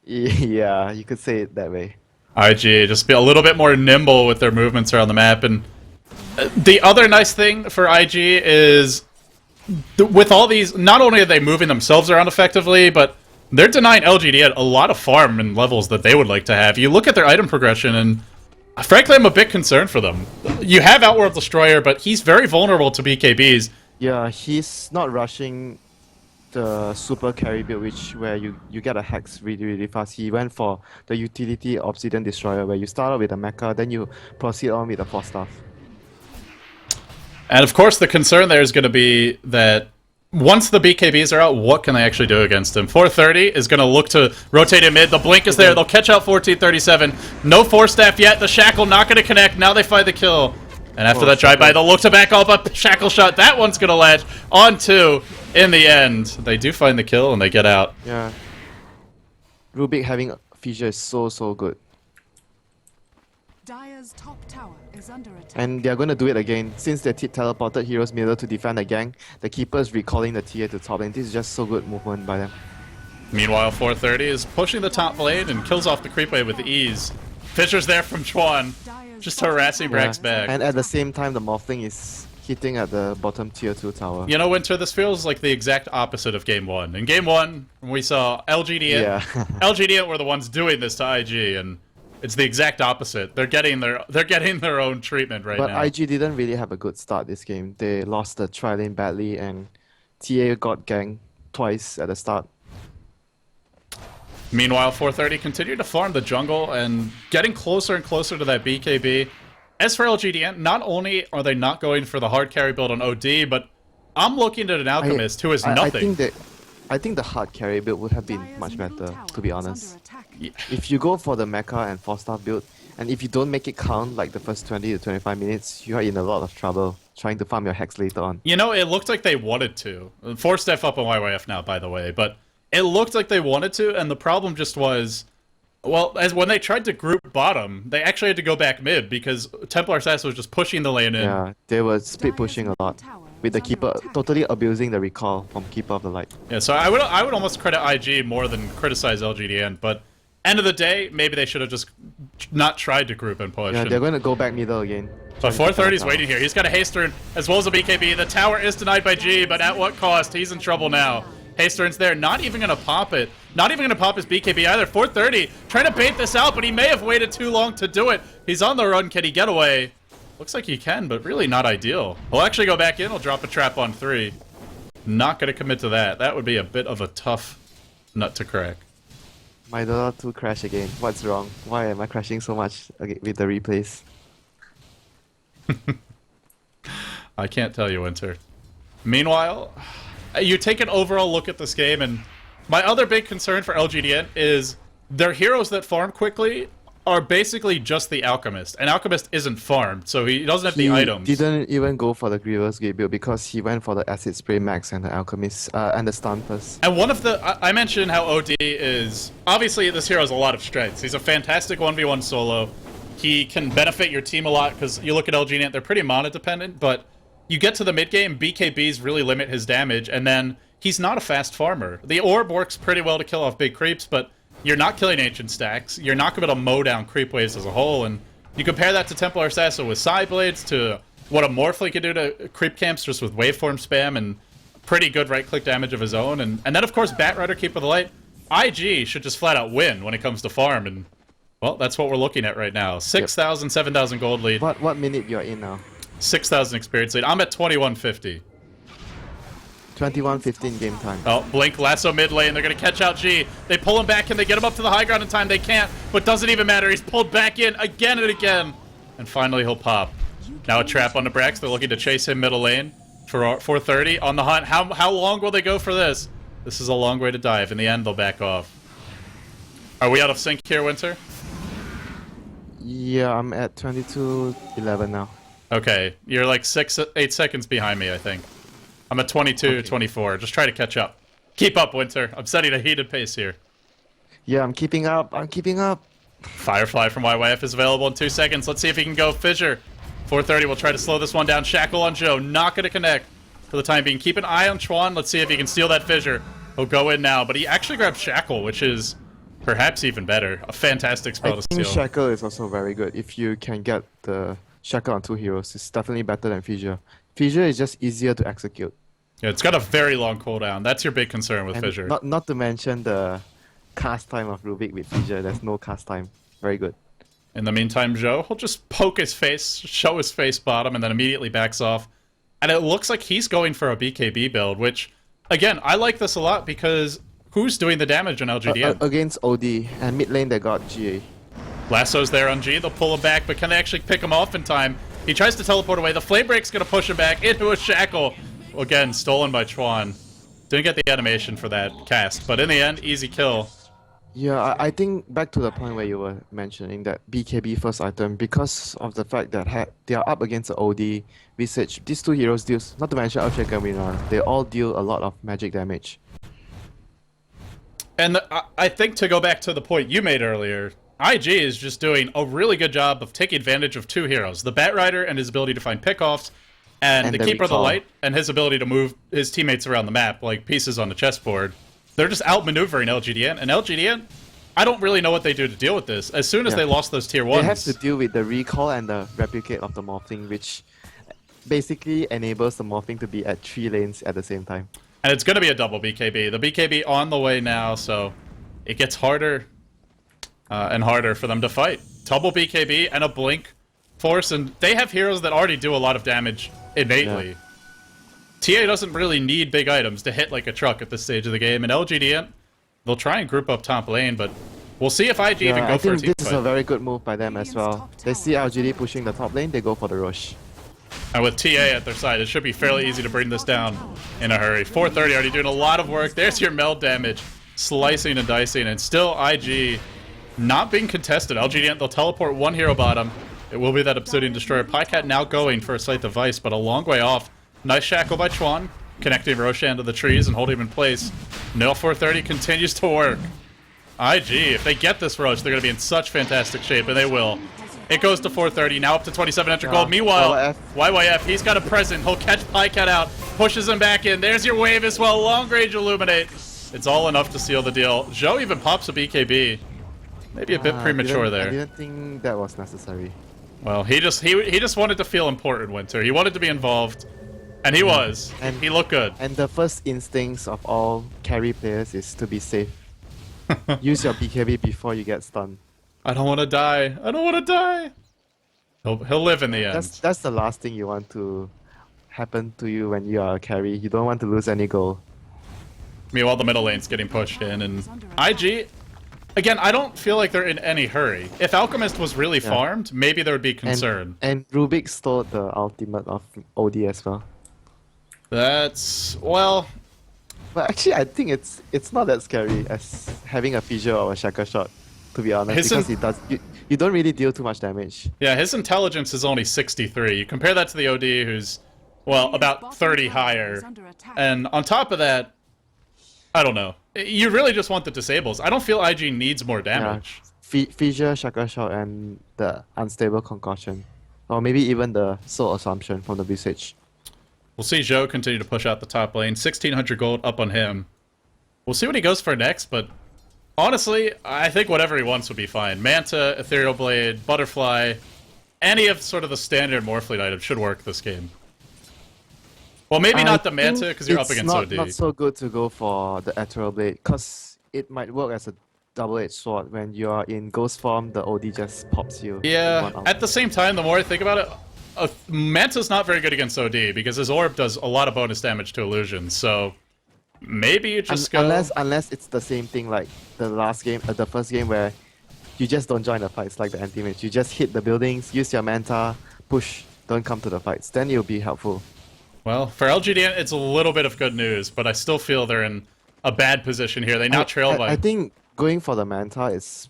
Yeah, you could say it that way. IG just be a little bit more nimble with their movements around the map. And the other nice thing for IG is with all these, not only are they moving themselves around effectively, but they're denying LGD a lot of farm and levels that they would like to have. You look at their item progression, and frankly, I'm a bit concerned for them. You have Outworld Destroyer, but he's very vulnerable to BKBs. Yeah, he's not rushing the super carry build, where you get a hex really fast. He went for the utility Obsidian Destroyer, where you start out with a mecha, then you proceed on with the 4 staff. And of course, the concern there is going to be that once the BKBs are out, what can they actually do against him? 430 is going to look to rotate him mid. The blink is there. They'll catch out 1437. No 4 staff yet. The shackle not going to connect. Now they find the kill. And after that drive-by, they'll look to back up a shackle shot. That one's going to latch on 2 in the end. They do find the kill, and they get out. Yeah. Rubik having a feature is so good. Dire's top tower is under attack. And they're going to do it again. Since they teleported heroes middle to defend the gang, the keeper is recalling the TA to top lane. This is just so good movement by them. Meanwhile, 430 is pushing the top lane and kills off the creep wave with ease. Fisher's there from Chuan, just harassing Brack's back. And at the same time, the Morphling is hitting at the bottom tier 2 tower. You know, Winter, this feels like the exact opposite of Game 1. In Game 1, we saw LGD.int. Yeah. LGD.int were the ones doing this to IG, and it's the exact opposite. They're getting their own treatment right now. But IG didn't really have a good start this game. They lost the tri-lane badly, and TA got ganked twice at the start. Meanwhile, 430 continued to farm the jungle and getting closer and closer to that BKB. As for LGD.int, not only are they not going for the hard carry build on OD, but I'm looking at an Alchemist who is nothing. I think the hard carry build would have been much better, to be honest. Yeah. If you go for the mecha and 4-star build, and if you don't make it count like the first 20 to 25 minutes, you are in a lot of trouble trying to farm your hex later on. You know, it looked like they wanted to. 4-step up on YYF now, by the way, but it looked like they wanted to, and the problem just was, well, as when they tried to group bottom, they actually had to go back mid because Templar Assassin was just pushing the lane in. Yeah, they were split pushing a lot, with the keeper totally abusing the recall from Keeper of the Light. Yeah, so I would almost credit IG more than criticize LGD.int, but end of the day, maybe they should have just not tried to group and push. Yeah, they're going to go back middle again. But 430's waiting here. He's got a Haster as well as a BKB. The tower is denied by G, but at what cost? He's in trouble now. Hastern's there, not even going to pop it. Not even going to pop his BKB either. 430 trying to bait this out, but he may have waited too long to do it. He's on the run. Can he get away? Looks like he can, but really not ideal. He'll actually go back in. He'll drop a trap on 3. Not going to commit to that. That would be a bit of a tough nut to crack. My Dota 2 crash again. What's wrong? Why am I crashing so much with the replays? I can't tell you, Winter. Meanwhile, you take an overall look at this game, and my other big concern for LGD.int is their heroes that farm quickly are basically just the Alchemist, and Alchemist isn't farmed, so he doesn't have the items. He didn't even go for the Grievous Gate build because he went for the Acid Spray Max and the Alchemist and the Stun first. And one of the... I mentioned how OD is... Obviously, this hero has a lot of strengths. He's a fantastic 1v1 solo. He can benefit your team a lot, because you look at LGD.int, they're pretty mana dependent, but you get to the mid game, BKBs really limit his damage, and then he's not a fast farmer. The orb works pretty well to kill off big creeps, but you're not killing ancient stacks. You're not going to mow down creep waves as a whole, and you compare that to Templar Assassin with Side Blades, to what a Morphling can do to creep camps just with waveform spam and pretty good right-click damage of his own, and then of course Batrider, Keeper of the Light. IG should just flat out win when it comes to farm, and well, that's what we're looking at right now. 6,000, 7,000 gold lead. What minute you're in now? 6,000 experience lead. I'm at 2150. 21-15 game time. Oh, Blink lasso mid lane. They're going to catch out G. They pull him back. Can they get him up to the high ground in time? They can't, but doesn't even matter. He's pulled back in again and again. And finally he'll pop. Now a trap on the Brax. They're looking to chase him middle lane for 430 on the hunt. How long will they go for this? This is a long way to dive. In the end, they'll back off. Are we out of sync here, Winter? Yeah, I'm at 22-11 now. Okay, you're like 8 seconds behind me, I think. I'm at 22-24. Just try to catch up. Keep up, Winter. I'm setting a heated pace here. Yeah, I'm keeping up. I'm keeping up. Firefly from YYF is available in 2 seconds. Let's see if he can go Fissure. 430 will try to slow this one down. Shackle on Joe. Not going to connect for the time being. Keep an eye on Chuan. Let's see if he can steal that Fissure. He'll go in now, but he actually grabs Shackle, which is perhaps even better. A fantastic spell to I think steal. Shackle is also very good. If you can get the Shackle on 2 heroes, it's definitely better than Fissure. Fissure is just easier to execute. Yeah, it's got a very long cooldown. That's your big concern with And Fissure. not to mention the cast time of Rubik with Fissure. There's no cast time. Very good. In the meantime, Joe, he'll just poke his face, show his face bottom, and then immediately backs off. And it looks like he's going for a BKB build, which, again, I like this a lot because who's doing the damage in LGDN? Against OD, and mid lane they got GA. Lasso's there on G. They'll pull him back, but can they actually pick him off in time? He tries to teleport away. The Flame Break's going to push him back into a Shackle. Again, stolen by Chuan. Didn't get the animation for that cast, but in the end, easy kill. Yeah, I think back to the point where you were mentioning that BKB first item, because of the fact that they are up against the OD, Visage, these 2 heroes deal, not to mention Earthshaker and Mirror, they all deal a lot of magic damage. And I think to go back to the point you made earlier, IG is just doing a really good job of taking advantage of 2 heroes. The Batrider and his ability to find pickoffs, and the Keeper of the Light and his ability to move his teammates around the map like pieces on the chessboard. They're just outmaneuvering LGDN, and LGDN, I don't really know what they do to deal with this. As soon as they lost those tier 1s... They have to deal with the recall and the replicate of the morphing, which basically enables the morphing to be at 3 lanes at the same time. And it's going to be a double BKB. The BKB on the way now, so it gets harder and harder for them to fight. Double BKB and a Blink Force, and they have heroes that already do a lot of damage innately. Yeah. TA doesn't really need big items to hit like a truck at this stage of the game, and LGDN, they'll try and group up top lane, but we'll see if IG even go for a team think this is fight. a very good move by them as well. They see LGD pushing the top lane, they go for the rush. And with TA at their side, it should be fairly easy to bring this down in a hurry. 430 already doing a lot of work. There's your meld damage, slicing and dicing, and still IG not being contested. LGDN, they'll teleport 1 hero bottom. It will be that Obsidian Destroyer. Pycat now going for a Scythe of Vice, but a long way off. Nice Shackle by Chuan, connecting Roshan to the trees and holding him in place. No 430 continues to work. IG, if they get this Roach, they're going to be in such fantastic shape, and they will. It goes to 430, now up to 2700 gold. Meanwhile, YYF, he's got a present. He'll catch Pycat out, pushes him back in. There's your wave as well. Long range Illuminate. It's all enough to seal the deal. Joe even pops a BKB. Maybe a bit premature there. I didn't think that was necessary. Well, he just wanted to feel important, Winter. He wanted to be involved. And he was. And he looked good. And the first instincts of all carry players is to be safe. Use your BKB before you get stunned. I don't want to die. I don't want to die. He'll live in the end. That's the last thing you want to happen to you when you are a carry. You don't want to lose any goal. Meanwhile, the middle lane's getting pushed in, and IG... Again, I don't feel like they're in any hurry. If Alchemist was really farmed, maybe there would be concern. And Rubik stole the ultimate of OD as well. That's... well... But actually, I think it's not that scary as having a Fissure or a Shackle Shot, to be honest, because you don't really deal too much damage. Yeah, his intelligence is only 63. You compare that to the OD, who's, well, about 30 higher. And on top of that, I don't know. You really just want the disables. I don't feel IG needs more damage. Yeah. Fissure, Shackle Shot, and the Unstable Concussion. Or maybe even the Soul Assumption from the Visage. We'll see Joe continue to push out the top lane. 1600 gold up on him. We'll see what he goes for next, but honestly, I think whatever he wants would be fine. Manta, Ethereal Blade, Butterfly, any of sort of the standard Morphling items should work this game. Well, maybe not the Manta, because you're up against OD. It's not so good to go for the Ethereal Blade, because it might work as a double-edged sword. When you are in Ghost form, the OD just pops you. Yeah, at the same time, the more I think about it, Manta's not very good against OD because his orb does a lot of bonus damage to illusions. So maybe you just go. Unless it's the same thing like the last game, the first game where you just don't join the fights like the anti-mage. You just hit the buildings, use your Manta, push, don't come to the fights. Then it'll be helpful. Well, for LGD, it's a little bit of good news, but I still feel they're in a bad position here. They now trail by. I think going for the Manta is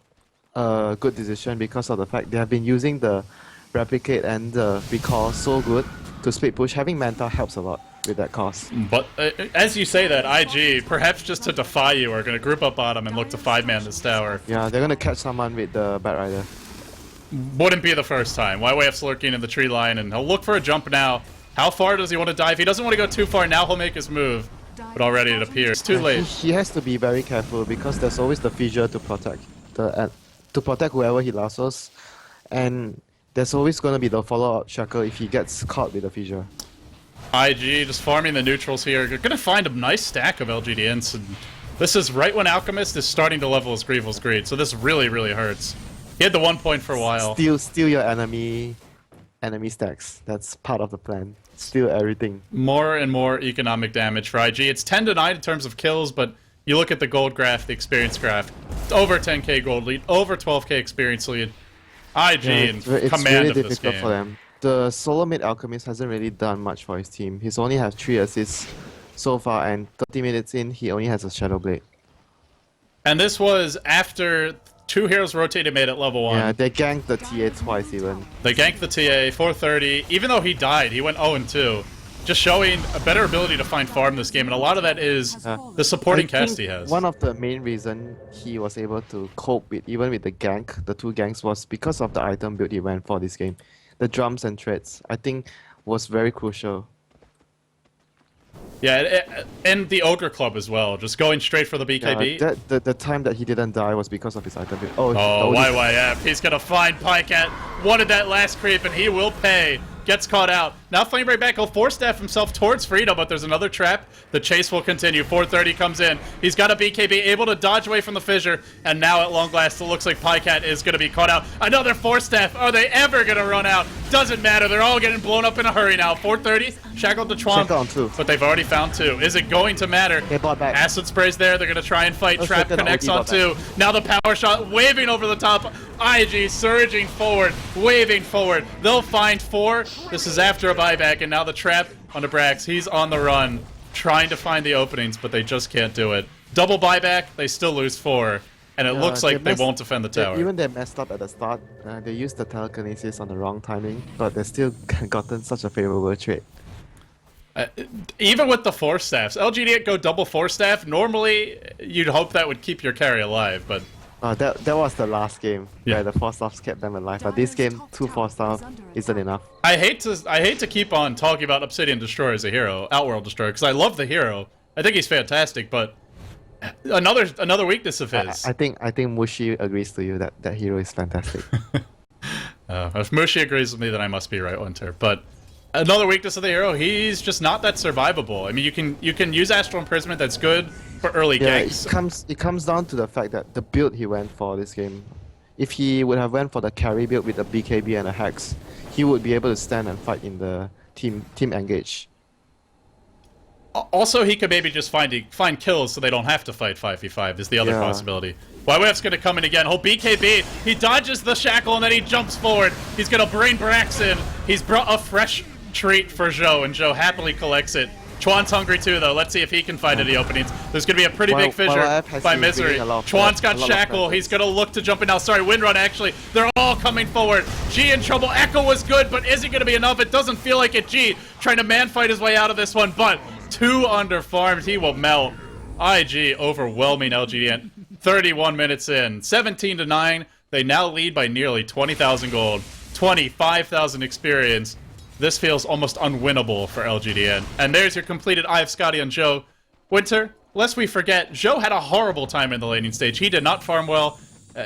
a good decision because of the fact they have been using the Replicate and the Recall so good to split push. Having Manta helps a lot with that cost. But as you say that, IG, perhaps just to defy you, are going to group up bottom and look to 5-man this tower. Yeah, they're going to catch someone with the Bat Rider. Wouldn't be the first time. YYF's lurking in the tree line, and he'll look for a jump now. How far does he want to dive? He doesn't want to go too far. Now he'll make his move. But already it appears. Too late. He has to be very careful because there's always the fissure to protect whoever he lassos. And there's always going to be the follow-up shackle if he gets caught with the fissure. IG just farming the neutrals here. You're going to find a nice stack of LGDNs. And this is right when Alchemist is starting to level his Grievel's Greed. So this really, really hurts. He had the 1 point for a while. Steal your enemy stacks. That's part of the plan. Steal everything. More and more economic damage for IG. It's 10-9 in terms of kills, but you look at the gold graph, the experience graph. Over 10k gold lead, over 12k experience lead. IG in it's command really of this difficult game. for them. The solo mid Alchemist hasn't really done much for his team. He's only has 3 assists so far, and 30 minutes in, he only has a Shadow Blade. And this was after 2 heroes rotated mid at level 1. Yeah, they ganked the TA twice even. They ganked the TA, 430. Even though he died, he went 0-2. Just showing a better ability to find farm this game, and a lot of that is the supporting I cast think he has. One of the main reason he was able to cope with, even with the gank, the 2 ganks, was because of the item build he went for this game. The drums and threads, I think, was very crucial. Yeah, and the Ogre Club as well, just going straight for the BKB. The time that he didn't die was because of his item build. Oh, YYF, he's gonna find Pycat. Wanted that last creep, and he will pay. Gets caught out. Now Flame right back. He'll force staff himself towards Frito, but there's another trap. The chase will continue. 430 comes in. He's got a BKB, able to dodge away from the fissure, and now at long last, it looks like Pycat is going to be caught out. Another force staff. Are they ever going to run out? Doesn't matter. They're all getting blown up in a hurry now. 430, shackled to Chwam. Shackled on 2. But they've already found 2. Is it going to matter? They bought back. Acid spray's there. They're going to try and fight. Looks Trap like they're connects OD on 2. Now the power shot waving over the top. IG surging forward, waving forward. They'll find 4. This is after a buyback, and now the trap onto Brax. He's on the run, trying to find the openings, but they just can't do it. Double buyback, they still lose 4, and it looks like they won't defend the tower. Even they messed up at the start. They used the telekinesis on the wrong timing, but they still gotten such a favorable trade. Even with the force staffs, LGD go double force staff. Normally, you'd hope that would keep your carry alive, but that was the last game Yeah. where the 4 staffs kept them alive. But this game, 2 4 staff isn't enough. I hate to keep on talking about Obsidian Destroyer as a hero, Outworld Destroyer, because I love the hero. I think he's fantastic, but another weakness of his. I think Mushi agrees to you that that hero is fantastic. If Mushi agrees with me, then I must be right, Winter. But another weakness of the hero, he's just not that survivable. I mean, you can use Astral Imprisonment, that's good for early Yeah, ganks. it comes down to the fact that the build he went for this game. If he would have went for the carry build with a BKB and a Hex, he would be able to stand and fight in the team engage. Also, he could maybe just find kills so they don't have to fight 5v5 is the other Yeah. possibility. YWF's going to come in again. He'll BKB. He dodges the shackle and then he jumps forward. He's going to bring Brax in. He's brought a fresh treat for Zhou, and Zhou happily collects it. Chuan's hungry too, though. Let's see if he can find any openings. There's going to be a pretty big fissure YYF has by been Misery. bringing a lot of Chuan's got threats, a lot of shackle. threats. He's going to look to jump in now. Sorry, Windrun, actually. They're all coming forward. G in trouble. Echo was good, but is it going to be enough? It doesn't feel like it. G trying to man-fight his way out of this one, but 2 under-farmed. He will melt. IG overwhelming LGD. 31 minutes in. 17-9. They now lead by nearly 20,000 gold. 25,000 experience. This feels almost unwinnable for LGDN. And there's your completed Eye of Scotty on Zhou. Winter, lest we forget, Zhou had a horrible time in the laning stage. He did not farm well.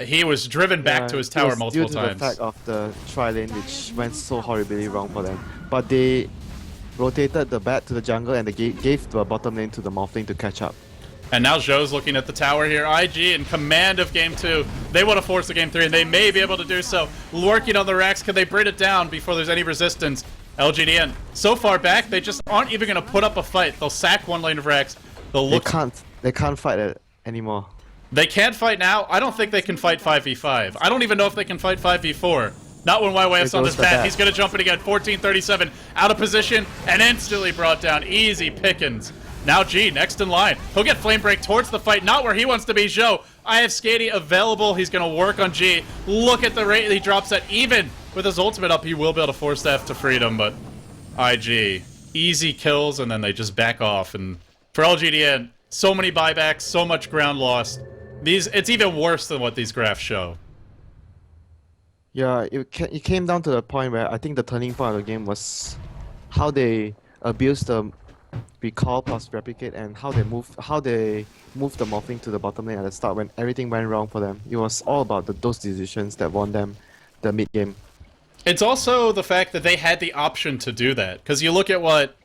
He was driven back to his tower multiple due to times. the fact of the tri-lane, which went so horribly wrong for them. But they rotated the bat to the jungle and they gave the bottom lane to the Morphling to catch up. And now Zhou's looking at the tower here. IG in command of game 2. They want to force the game 3, and they may be able to do so. Working on the racks. Can they bring it down before there's any resistance? LGD.int so far back, they just aren't even going to put up a fight. They'll sack one lane of racks. They'll look. They can't fight it anymore. They can't fight now. I don't think they can fight 5v5. I don't even know if they can fight 5v4. Not when YYF's on this bat. He's going to jump it again. 14:37 out of position and instantly brought down. Easy pickings. Now G, next in line. He'll get Flame Break towards the fight, not where he wants to be. Zhou, I have Skady available. He's going to work on G. Look at the rate he drops at. Even with his ultimate up, he will be able to force F to freedom, but IG, easy kills, and then they just back off. And for LGD.int, so many buybacks, so much ground lost. It's even worse than what these graphs show. Yeah, it came down to the point where I think the turning point of the game was how they abused the recall plus replicate and how they moved the morphing to the bottom lane at the start when everything went wrong for them. It was all about those decisions that won them the mid game. It's also the fact that they had the option to do that, because you look at what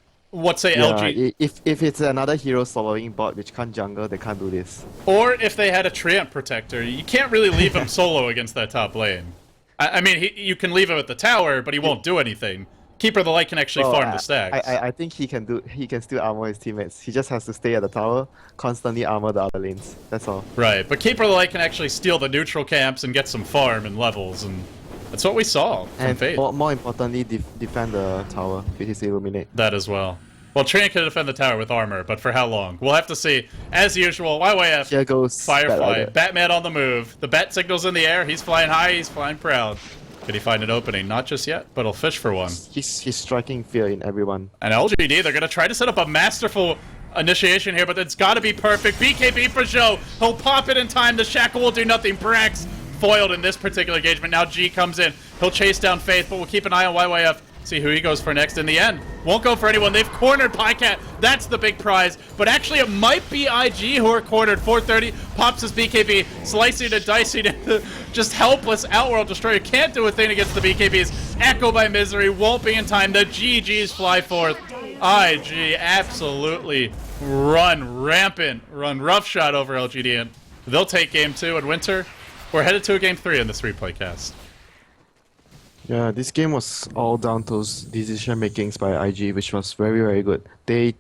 say LG. If it's another hero soloing bot which can't jungle, they can't do this. Or if they had a Treant protector, you can't really leave him solo against that top lane. I mean, you can leave him at the tower, but he won't do anything. Keeper of the Light can actually farm the stacks. I think he can still armor his teammates. He just has to stay at the tower, constantly armor the other lanes. That's all. Right, but Keeper of the Light can actually steal the neutral camps and get some farm and levels, and that's what we saw from And Fate. more importantly, defend the tower with his Illuminate. That as well. Well, Treant can defend the tower with armor, but for how long? We'll have to see. As usual, YYF, Here goes Firefly, Batman on the move. The bat signal's in the air. He's flying high. He's flying proud. Could he find an opening? Not just yet, but he'll fish for one. He's striking fear in everyone. And LGD, they're going to try to set up a masterful initiation here, but it's got to be perfect. BKB for Zhou. He'll pop it in time. The Shackle will do nothing. Brax foiled in this particular engagement. Now G comes in. He'll chase down Faith, but we'll keep an eye on YYF. See who he goes for next in the end. Won't go for anyone. They've cornered Pycat. That's the big prize. But actually, it might be IG who are cornered. 430 pops his BKB, slicing and dicing into just helpless Outworld Destroyer. Can't do a thing against the BKBs. Echo by Misery. Won't be in time. The GGs fly forth. IG absolutely run rampant. Run roughshod over LGD. They'll take game 2 in Winter. We're headed to a game 3 in this replay cast. Yeah, this game was all down to decision makings by IG, which was very, very good. They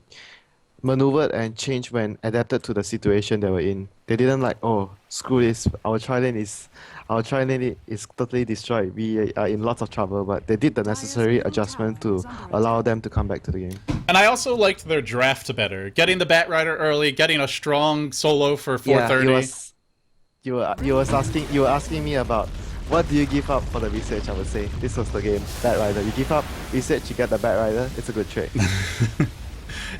maneuvered and changed when adapted to the situation they were in. They didn't like, oh, screw this, our tri-lane is totally destroyed. We are in lots of trouble, but they did the necessary adjustment to allow them to come back to the game. And I also liked their draft better. Getting the Batrider early, getting a strong solo for 430. Yeah, you were asking me about what do you give up for the research. I would say this was the game. Batrider. You give up research, you get the Batrider. It's a good trade.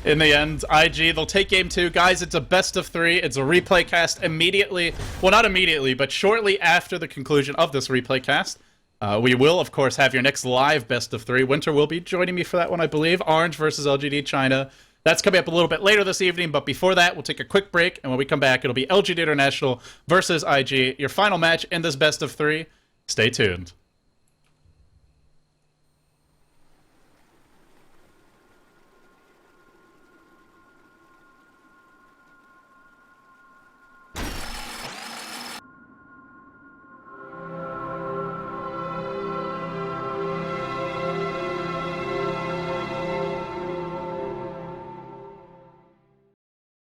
In the end, IG, they'll take game 2. Guys, it's a best of 3. It's a replay cast immediately. Well, not immediately, but shortly after the conclusion of this replay cast. We will, of course, have your next live best of 3. Winter will be joining me for that one, I believe. Orange versus LGD China. That's coming up a little bit later this evening, but before that, we'll take a quick break, and when we come back, it'll be LGD International versus IG, your final match in this best of 3. Stay tuned.